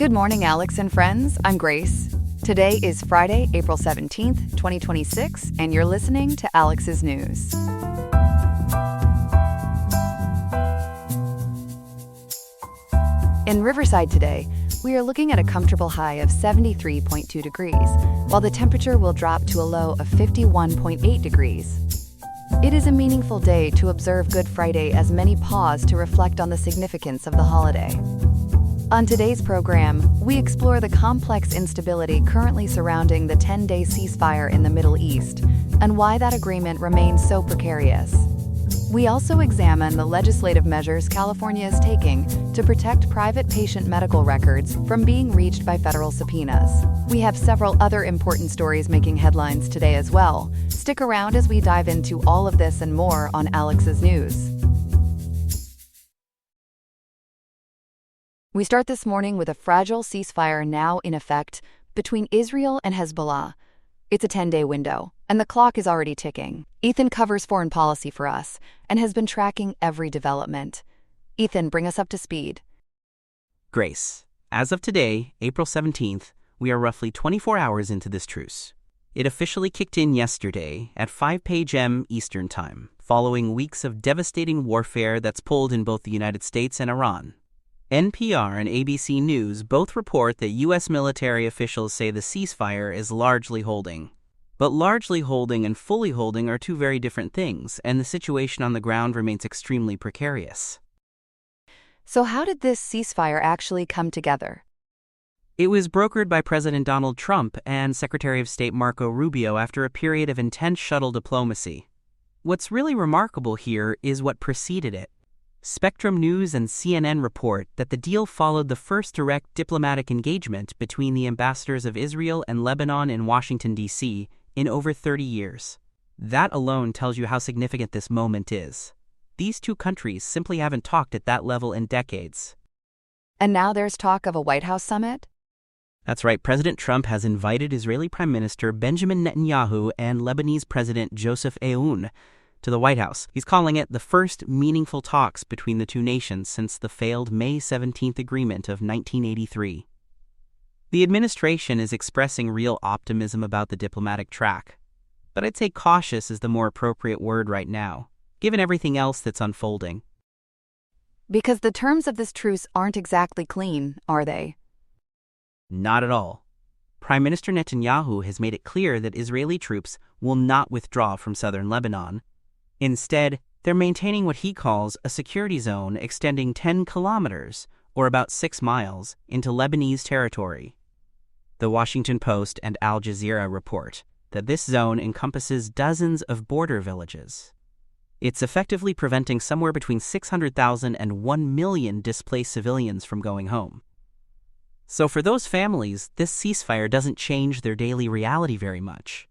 Good morning, Alex and friends. I'm Grace. Today is Friday, April 17th, 2026, and you're listening to Alex's News. In Riverside today, we are looking at a comfortable high of 73.2 degrees, while the temperature will drop to a low of 51.8 degrees. It is a meaningful day to observe Good Friday as many pause to reflect on the significance of the holiday. On today's program, we explore the complex instability currently surrounding the 10-day ceasefire in the Middle East and why that agreement remains so precarious. We also examine the legislative measures California is taking to protect private patient medical records from being reached by federal subpoenas. We have several other important stories making headlines today as well. Stick around as we dive into all of this and more on Alex's News. We start this morning with a fragile ceasefire now in effect between Israel and Hezbollah. It's a 10-day window, and the clock is already ticking. Ethan covers foreign policy for us and has been tracking every development. Ethan, bring us up to speed. Grace, as of today, April 17th, we are roughly 24 hours into this truce. It officially kicked in yesterday at 5 p.m. Eastern Time, following weeks of devastating warfare that's pulled in both the United States and Iran. NPR and ABC News both report that U.S. military officials say the ceasefire is largely holding. But largely holding and fully holding are two very different things, and the situation on the ground remains extremely precarious. So how did this ceasefire actually come together? It was brokered by President Donald Trump and Secretary of State Marco Rubio after a period of intense shuttle diplomacy. What's really remarkable here is what preceded it. Spectrum News and CNN report that the deal followed the first direct diplomatic engagement between the ambassadors of Israel and Lebanon in Washington, D.C., in over 30 years. That alone tells you how significant this moment is. These two countries simply haven't talked at that level in decades. And now there's talk of a White House summit? That's right, President Trump has invited Israeli Prime Minister Benjamin Netanyahu and Lebanese President Joseph Aoun to the White House. He's calling it the first meaningful talks between the two nations since the failed May 17th agreement of 1983. The administration is expressing real optimism about the diplomatic track, but I'd say cautious is the more appropriate word right now, given everything else that's unfolding. Because the terms of this truce aren't exactly clean, are they? Not at all. Prime Minister Netanyahu has made it clear that Israeli troops will not withdraw from southern Lebanon. Instead, they're maintaining what he calls a security zone extending 10 kilometers, or about 6 miles, into Lebanese territory. The Washington Post and Al Jazeera report that this zone encompasses dozens of border villages. It's effectively preventing somewhere between 600,000 and 1 million displaced civilians from going home. So for those families, this ceasefire doesn't change their daily reality very much.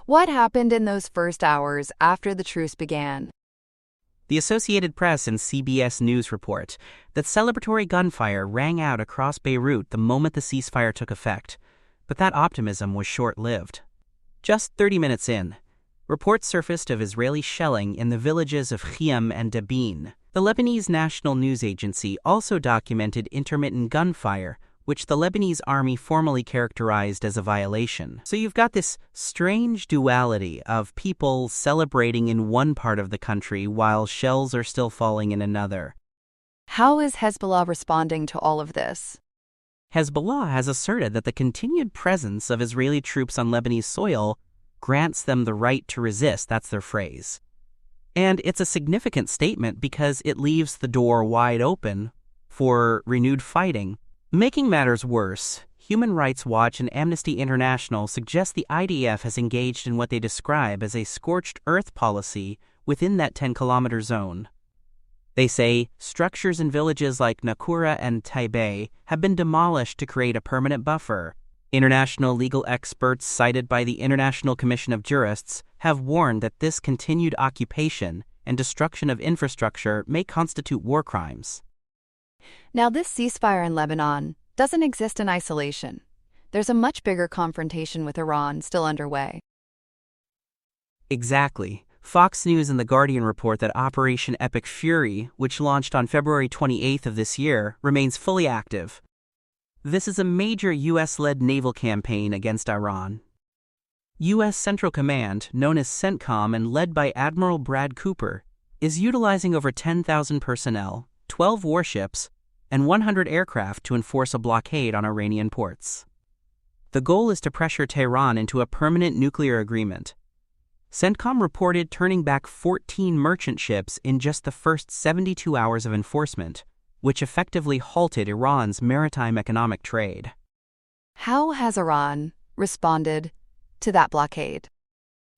What happened in those first hours after the truce began? The Associated Press and CBS News report that celebratory gunfire rang out across Beirut the moment the ceasefire took effect, but that optimism was short-lived. Just 30 minutes in, reports surfaced of Israeli shelling in the villages of Khiam and Dabin. The Lebanese National News Agency also documented intermittent gunfire, which the Lebanese army formally characterized as a violation. So you've got this strange duality of people celebrating in one part of the country while shells are still falling in another. How is Hezbollah responding to all of this? Hezbollah has asserted that the continued presence of Israeli troops on Lebanese soil grants them the right to resist, that's their phrase. And it's a significant statement because it leaves the door wide open for renewed fighting. Making matters worse, Human Rights Watch and Amnesty International suggest the IDF has engaged in what they describe as a scorched earth policy within that 10-kilometer zone. They say structures in villages like Nakura and Taibeh have been demolished to create a permanent buffer. International legal experts cited by the International Commission of Jurists have warned that this continued occupation and destruction of infrastructure may constitute war crimes. Now, this ceasefire in Lebanon doesn't exist in isolation. There's a much bigger confrontation with Iran still underway. Exactly. Fox News and The Guardian report that Operation Epic Fury, which launched on February 28th of this year, remains fully active. This is a major U.S.-led naval campaign against Iran. U.S. Central Command, known as CENTCOM and led by Admiral Brad Cooper, is utilizing over 10,000 personnel, 12 warships, and 100 aircraft to enforce a blockade on Iranian ports. The goal is to pressure Tehran into a permanent nuclear agreement. CENTCOM reported turning back 14 merchant ships in just the first 72 hours of enforcement, which effectively halted Iran's maritime economic trade. How has Iran responded to that blockade?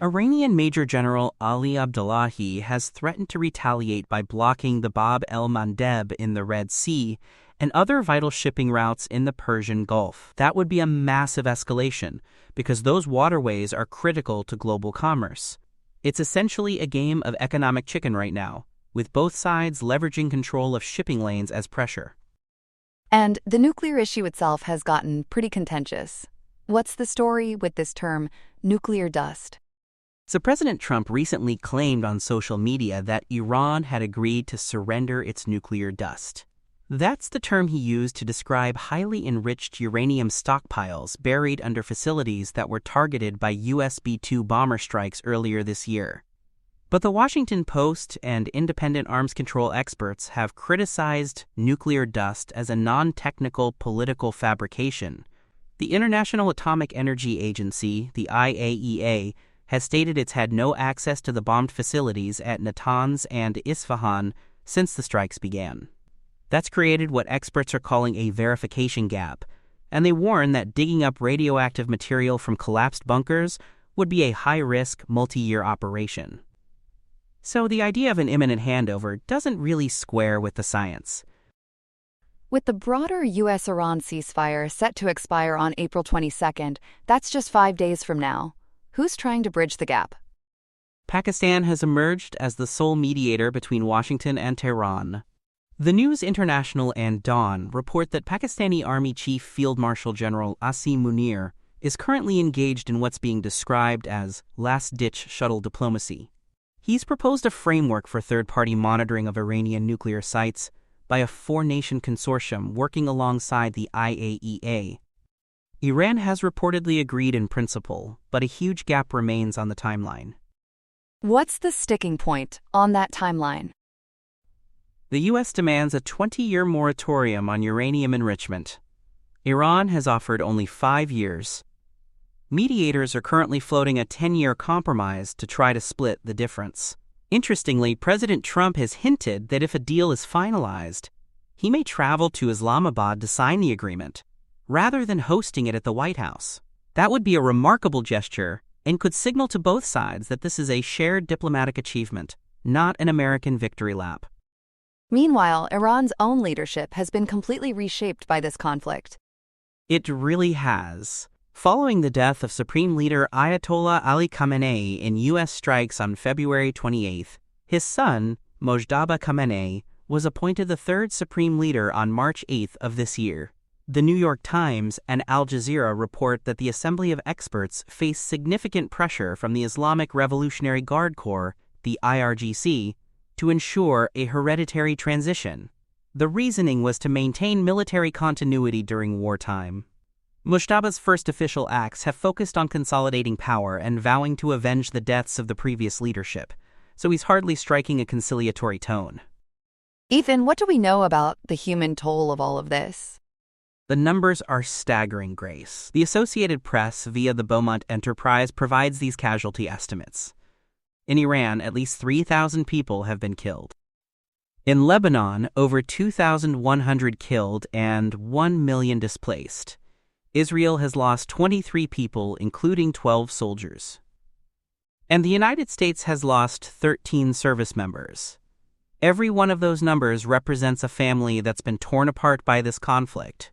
Iranian Major General Ali Abdullahi has threatened to retaliate by blocking the Bab el-Mandeb in the Red Sea and other vital shipping routes in the Persian Gulf. That would be a massive escalation because those waterways are critical to global commerce. It's essentially a game of economic chicken right now, with both sides leveraging control of shipping lanes as pressure. And the nuclear issue itself has gotten pretty contentious. What's the story with this term, nuclear dust? So President Trump recently claimed on social media that Iran had agreed to surrender its nuclear dust. That's the term he used to describe highly enriched uranium stockpiles buried under facilities that were targeted by US B-2 bomber strikes earlier this year. But the Washington Post and independent arms control experts have criticized nuclear dust as a non-technical political fabrication. The International Atomic Energy Agency, the IAEA, has stated it's had no access to the bombed facilities at Natanz and Isfahan since the strikes began. That's created what experts are calling a verification gap, and they warn that digging up radioactive material from collapsed bunkers would be a high-risk, multi-year operation. So the idea of an imminent handover doesn't really square with the science. With the broader U.S.-Iran ceasefire set to expire on April 22nd, that's just 5 days from now. Who's trying to bridge the gap? Pakistan has emerged as the sole mediator between Washington and Tehran. The News International and Dawn report that Pakistani Army Chief Field Marshal General Asim Munir is currently engaged in what's being described as last-ditch shuttle diplomacy. He's proposed a framework for third-party monitoring of Iranian nuclear sites by a four-nation consortium working alongside the IAEA. Iran has reportedly agreed in principle, but a huge gap remains on the timeline. What's the sticking point on that timeline? The U.S. demands a 20-year moratorium on uranium enrichment. Iran has offered only 5 years. Mediators are currently floating a 10-year compromise to try to split the difference. Interestingly, President Trump has hinted that if a deal is finalized, he may travel to Islamabad to sign the agreement, rather than hosting it at the White House. That would be a remarkable gesture and could signal to both sides that this is a shared diplomatic achievement, not an American victory lap. Meanwhile, Iran's own leadership has been completely reshaped by this conflict. It really has. Following the death of Supreme Leader Ayatollah Ali Khamenei in U.S. strikes on February 28th, his son, Mojtaba Khamenei, was appointed the third Supreme Leader on March 8th of this year. The New York Times and Al Jazeera report that the Assembly of Experts faced significant pressure from the Islamic Revolutionary Guard Corps, the IRGC, to ensure a hereditary transition. The reasoning was to maintain military continuity during wartime. Mojtaba's first official acts have focused on consolidating power and vowing to avenge the deaths of the previous leadership, so he's hardly striking a conciliatory tone. Ethan, what do we know about the human toll of all of this? The numbers are staggering, Grace. The Associated Press, via the Beaumont Enterprise, provides these casualty estimates. In Iran, at least 3,000 people have been killed. In Lebanon, over 2,100 killed and 1 million displaced. Israel has lost 23 people, including 12 soldiers. And the United States has lost 13 service members. Every one of those numbers represents a family that's been torn apart by this conflict.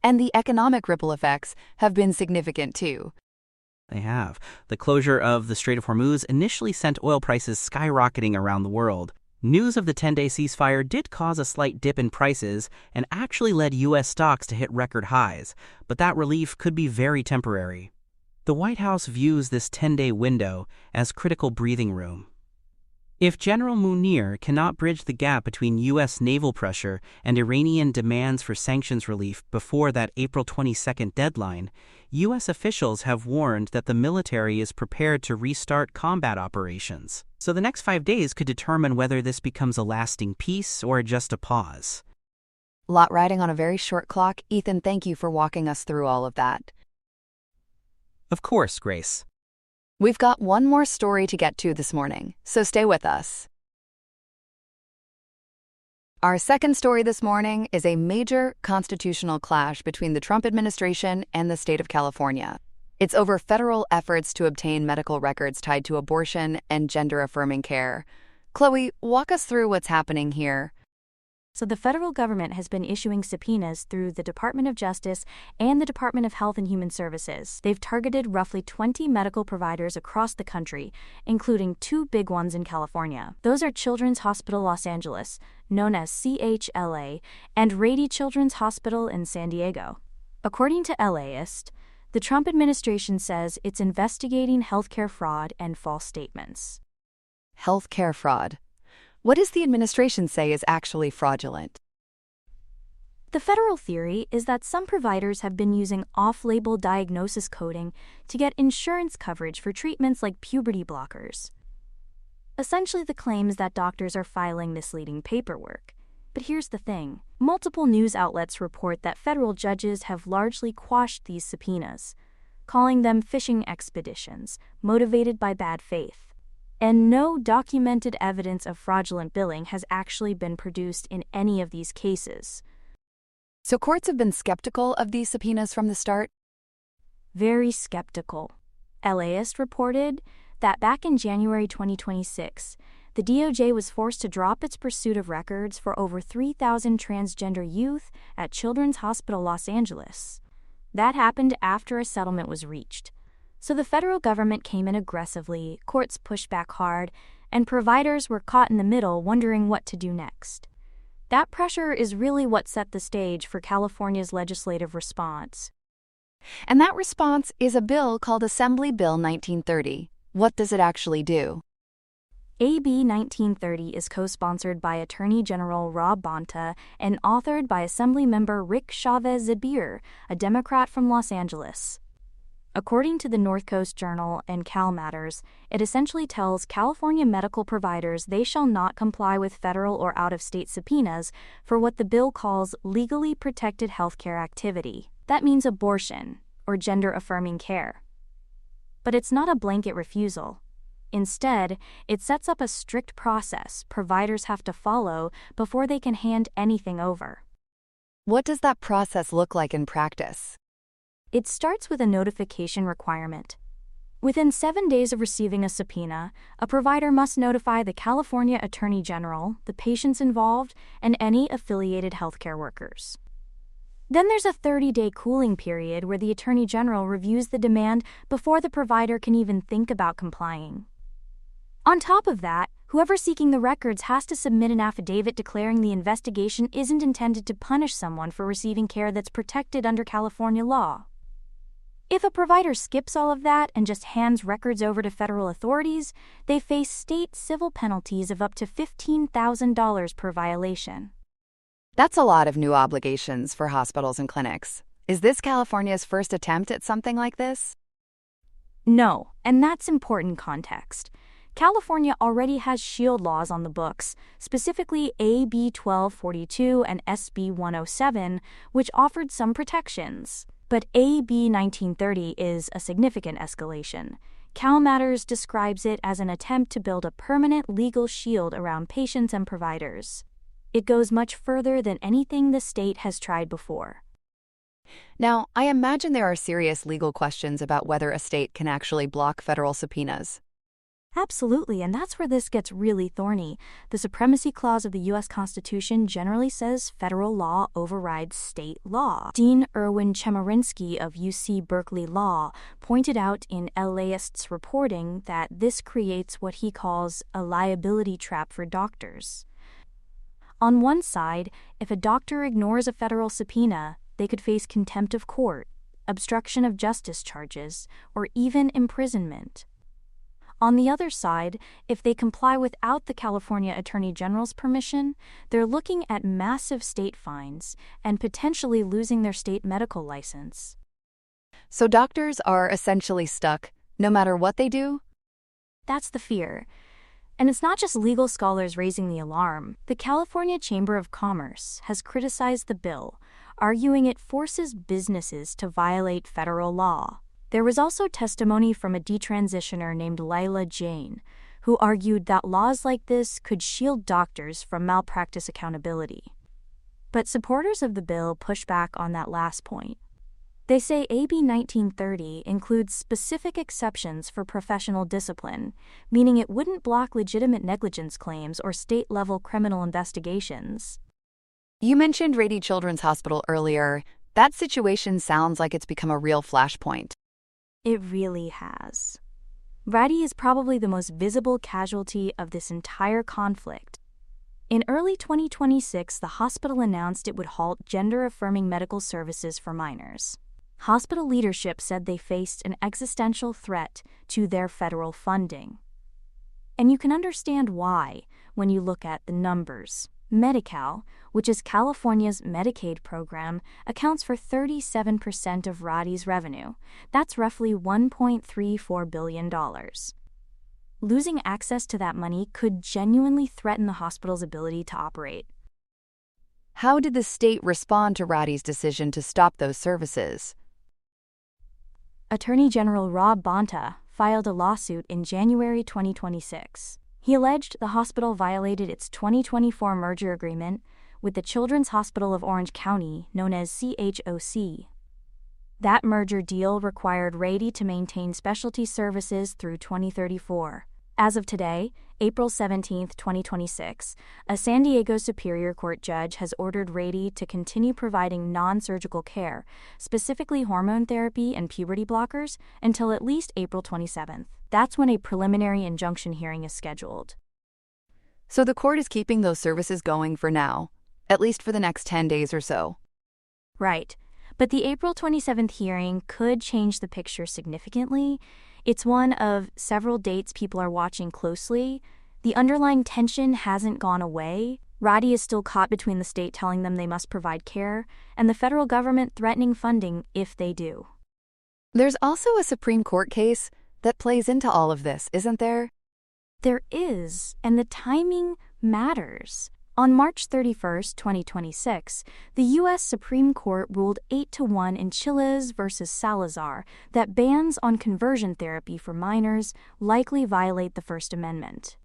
And the economic ripple effects have been significant too. They have. The closure of the Strait of Hormuz initially sent oil prices skyrocketing around the world. News of the 10-day ceasefire did cause a slight dip in prices and actually led U.S. stocks to hit record highs, but that relief could be very temporary. The White House views this 10-day window as critical breathing room. If General Munir cannot bridge the gap between U.S. naval pressure and Iranian demands for sanctions relief before that April 22nd deadline, U.S. officials have warned that the military is prepared to restart combat operations. So the next 5 days could determine whether this becomes a lasting peace or just a pause. Lot riding on a very short clock. Ethan, thank you for walking us through all of that. Of course, Grace. We've got one more story to get to this morning, so stay with us. Our second story this morning is a major constitutional clash between the Trump administration and the state of California. It's over federal efforts to obtain medical records tied to abortion and gender-affirming care. Chloe, walk us through what's happening here. So the federal government has been issuing subpoenas through the Department of Justice and the Department of Health and Human Services. They've targeted roughly 20 medical providers across the country, including 2 big ones in California. Those are Children's Hospital Los Angeles, known as CHLA, and Rady Children's Hospital in San Diego. According to LAist, the Trump administration says it's investigating healthcare fraud and false statements. Healthcare fraud. What does the administration say is actually fraudulent? The federal theory is that some providers have been using off-label diagnosis coding to get insurance coverage for treatments like puberty blockers. Essentially, the claim is that doctors are filing misleading paperwork. But here's the thing. Multiple news outlets report that federal judges have largely quashed these subpoenas, calling them fishing expeditions motivated by bad faith. And no documented evidence of fraudulent billing has actually been produced in any of these cases. So courts have been skeptical of these subpoenas from the start? Very skeptical. LAist reported that back in January 2026, the DOJ was forced to drop its pursuit of records for over 3,000 transgender youth at Children's Hospital Los Angeles. That happened after a settlement was reached. So the federal government came in aggressively, courts pushed back hard, and providers were caught in the middle wondering what to do next. That pressure is really what set the stage for California's legislative response. And that response is a bill called Assembly Bill 1930. What does it actually do? AB 1930 is co-sponsored by Attorney General Rob Bonta and authored by Assemblymember Rick Chavez-Zibir, a Democrat from Los Angeles. According to the North Coast Journal and Cal Matters, it essentially tells California medical providers they shall not comply with federal or out-of-state subpoenas for what the bill calls legally protected healthcare activity. That means abortion or gender-affirming care. But it's not a blanket refusal. Instead, it sets up a strict process providers have to follow before they can hand anything over. What does that process look like in practice? It starts with a notification requirement. Within 7 days of receiving a subpoena, a provider must notify the California Attorney General, the patients involved, and any affiliated healthcare workers. Then there's a 30-day cooling period where the Attorney General reviews the demand before the provider can even think about complying. On top of that, whoever seeking the records has to submit an affidavit declaring the investigation isn't intended to punish someone for receiving care that's protected under California law. If a provider skips all of that and just hands records over to federal authorities, they face state civil penalties of up to $15,000 per violation. That's a lot of new obligations for hospitals and clinics. Is this California's first attempt at something like this? No, and that's important context. California already has shield laws on the books, specifically AB 1242 and SB 107, which offered some protections. But AB 1930 is a significant escalation. Cal Matters describes it as an attempt to build a permanent legal shield around patients and providers. It goes much further than anything the state has tried before. Now, I imagine there are serious legal questions about whether a state can actually block federal subpoenas. Absolutely, and that's where this gets really thorny. The Supremacy Clause of the U.S. Constitution generally says federal law overrides state law. Dean Erwin Chemerinsky of UC Berkeley Law pointed out in LAist's reporting that this creates what he calls a liability trap for doctors. On one side, if a doctor ignores a federal subpoena, they could face contempt of court, obstruction of justice charges, or even imprisonment. On the other side, if they comply without the California Attorney General's permission, they're looking at massive state fines and potentially losing their state medical license. So doctors are essentially stuck, no matter what they do? That's the fear. And it's not just legal scholars raising the alarm. The California Chamber of Commerce has criticized the bill, arguing it forces businesses to violate federal law. There was also testimony from a detransitioner named Lila Jane, who argued that laws like this could shield doctors from malpractice accountability. But supporters of the bill push back on that last point. They say AB 1930 includes specific exceptions for professional discipline, meaning it wouldn't block legitimate negligence claims or state-level criminal investigations. You mentioned Rady Children's Hospital earlier. That situation sounds like it's become a real flashpoint. It really has. Rady is probably the most visible casualty of this entire conflict. In early 2026, the hospital announced it would halt gender-affirming medical services for minors. Hospital leadership said they faced an existential threat to their federal funding. And you can understand why when you look at the numbers. Medi-Cal, which is California's Medicaid program, accounts for 37% of Rady's revenue. That's roughly $1.34 billion. Losing access to that money could genuinely threaten the hospital's ability to operate. How did the state respond to Rady's decision to stop those services? Attorney General Rob Bonta filed a lawsuit in January 2026. He alleged the hospital violated its 2024 merger agreement with the Children's Hospital of Orange County, known as CHOC. That merger deal required Rady to maintain specialty services through 2034. As of today, April 17, 2026, a San Diego Superior Court judge has ordered Rady to continue providing non-surgical care, specifically hormone therapy and puberty blockers, until at least April 27th. That's when a preliminary injunction hearing is scheduled. So the court is keeping those services going for now, at least for the next 10 days or so. Right. But the April 27th hearing could change the picture significantly. It's one of several dates people are watching closely. The underlying tension hasn't gone away. Rady is still caught between the state telling them they must provide care and the federal government threatening funding if they do. There's also a Supreme Court case that plays into all of this, isn't there? There is, and the timing matters. On March 31, 2026, the U.S. Supreme Court ruled 8-1 in Chiles versus Salazar that bans on conversion therapy for minors likely violate the First Amendment.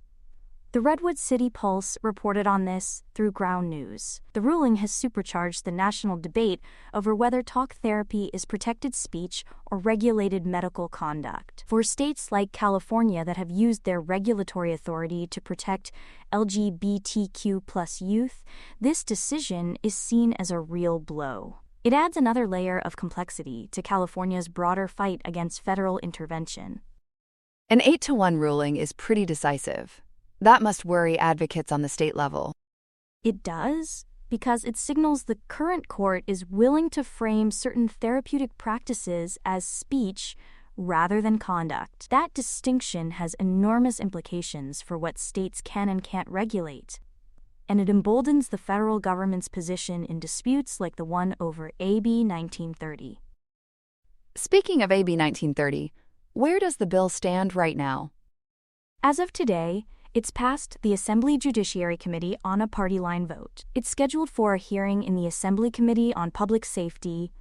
The Redwood City Pulse reported on this through Ground News. The ruling has supercharged the national debate over whether talk therapy is protected speech or regulated medical conduct. For states like California that have used their regulatory authority to protect LGBTQ+ youth, this decision is seen as a real blow. It adds another layer of complexity to California's broader fight against federal intervention. An 8-1 ruling is pretty decisive. That must worry advocates on the state level. It does, because it signals the current court is willing to frame certain therapeutic practices as speech rather than conduct. That distinction has enormous implications for what states can and can't regulate, and it emboldens the federal government's position in disputes like the one over AB 1930. Speaking of AB 1930, where does the bill stand right now? As of today, it's passed the Assembly Judiciary Committee on a party-line vote. It's scheduled for a hearing in the Assembly Committee on Public Safety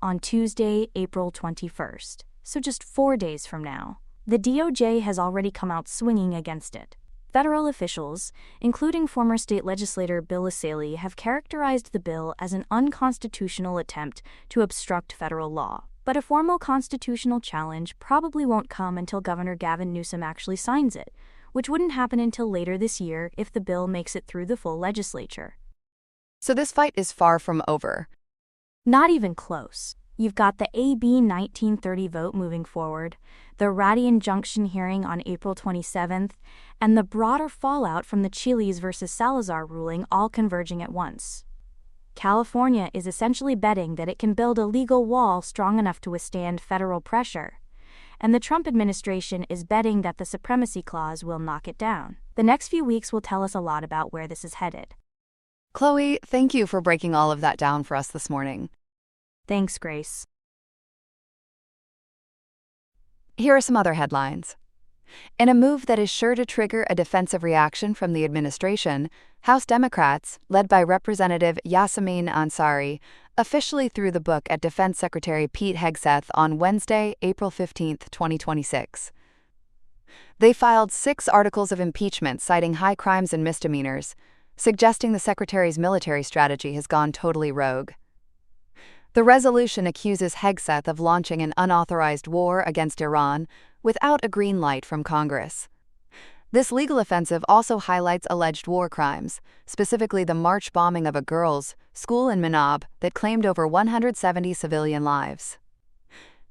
on Tuesday, April 21st, so just 4 days from now. The DOJ has already come out swinging against it. Federal officials, including former state legislator Bill Asaley, have characterized the bill as an unconstitutional attempt to obstruct federal law. But a formal constitutional challenge probably won't come until Governor Gavin Newsom actually signs it, which wouldn't happen until later this year if the bill makes it through the full legislature. So this fight is far from over. Not even close. You've got the AB 1930 vote moving forward, the Rady injunction hearing on April 27th, and the broader fallout from the Chiles versus Salazar ruling all converging at once. California is essentially betting that it can build a legal wall strong enough to withstand federal pressure. and the Trump administration is betting that the supremacy clause will knock it down. The next few weeks will tell us a lot about where this is headed. Chloe, thank you for breaking all of that down for us this morning. Thanks, Grace. Here are some other headlines. In a move that is sure to trigger a defensive reaction from the administration, House Democrats, led by Representative Yasamin Ansari, officially threw the book at Defense Secretary Pete Hegseth on Wednesday, April 15, 2026. They filed 6 articles of impeachment citing high crimes and misdemeanors, suggesting the Secretary's military strategy has gone totally rogue. The resolution accuses Hegseth of launching an unauthorized war against Iran without a green light from Congress. This legal offensive also highlights alleged war crimes, specifically the March bombing of a girls' school in Manab that claimed over 170 civilian lives.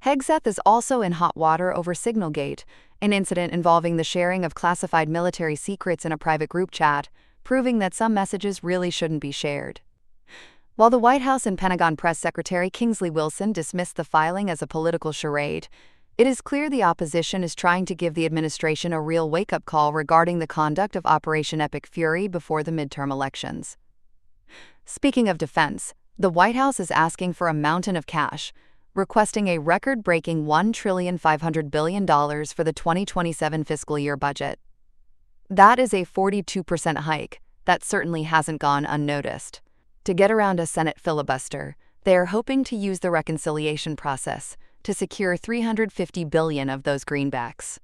Hegseth is also in hot water over Signalgate, an incident involving the sharing of classified military secrets in a private group chat, proving that some messages really shouldn't be shared. While the White House and Pentagon Press Secretary Kingsley Wilson dismissed the filing as a political charade, it is clear the opposition is trying to give the administration a real wake-up call regarding the conduct of Operation Epic Fury before the midterm elections. Speaking of defense, the White House is asking for a mountain of cash, requesting a record-breaking $1.5 trillion for the 2027 fiscal year budget. That is a 42% hike that certainly hasn't gone unnoticed. To get around a Senate filibuster, they are hoping to use the reconciliation process to secure $350 billion of those greenbacks.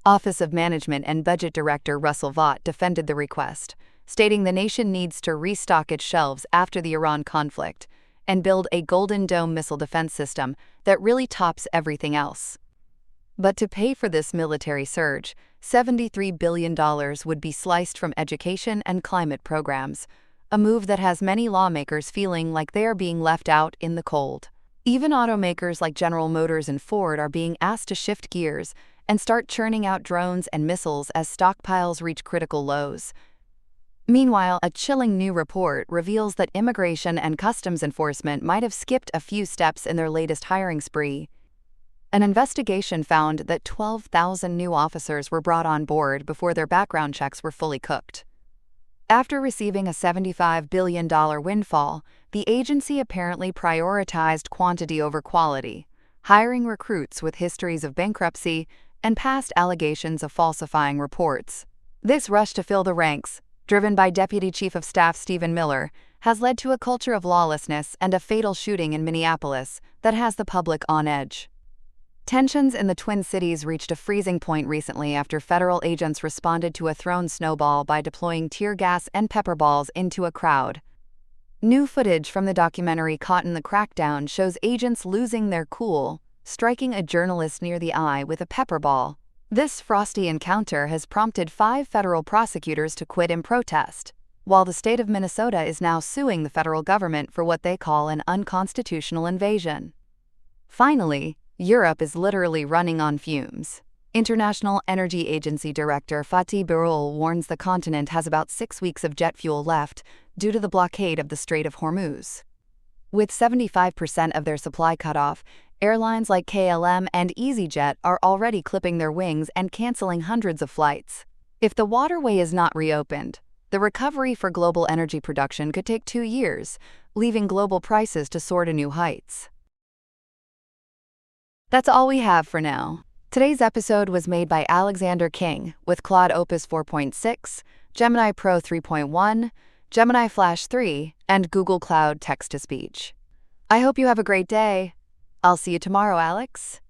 Office of Management and Budget Director Russell Vought defended the request, stating the nation needs to restock its shelves after the Iran conflict and build a Golden Dome missile defense system that really tops everything else. But to pay for this military surge, $73 billion would be sliced from education and climate programs, a move that has many lawmakers feeling like they are being left out in the cold. Even automakers like General Motors and Ford are being asked to shift gears and start churning out drones and missiles as stockpiles reach critical lows. Meanwhile, a chilling new report reveals that Immigration and Customs Enforcement might have skipped a few steps in their latest hiring spree. An investigation found that 12,000 new officers were brought on board before their background checks were fully cooked. After receiving a $75 billion windfall, the agency apparently prioritized quantity over quality, hiring recruits with histories of bankruptcy and past allegations of falsifying reports. This rush to fill the ranks, driven by Deputy Chief of Staff Stephen Miller, has led to a culture of lawlessness and a fatal shooting in Minneapolis that has the public on edge. Tensions in the Twin Cities reached a freezing point recently after federal agents responded to a thrown snowball by deploying tear gas and pepper balls into a crowd. New footage from the documentary Caught in the Crackdown shows agents losing their cool, striking a journalist near the eye with a pepper ball. This frosty encounter has prompted 5 federal prosecutors to quit in protest, while the state of Minnesota is now suing the federal government for what they call an unconstitutional invasion. Finally, Europe is literally running on fumes. International Energy Agency Director Fatih Birol warns the continent has about 6 weeks of jet fuel left due to the blockade of the Strait of Hormuz. With 75% of their supply cut off, airlines like KLM and EasyJet are already clipping their wings and canceling hundreds of flights. If the waterway is not reopened, the recovery for global energy production could take 2 years, leaving global prices to soar to new heights. That's all we have for now. Today's episode was made by Alexander King with Claude Opus 4.6, Gemini Pro 3.1, Gemini Flash 3, and Google Cloud Text-to-Speech. I hope you have a great day. I'll see you tomorrow, Alex.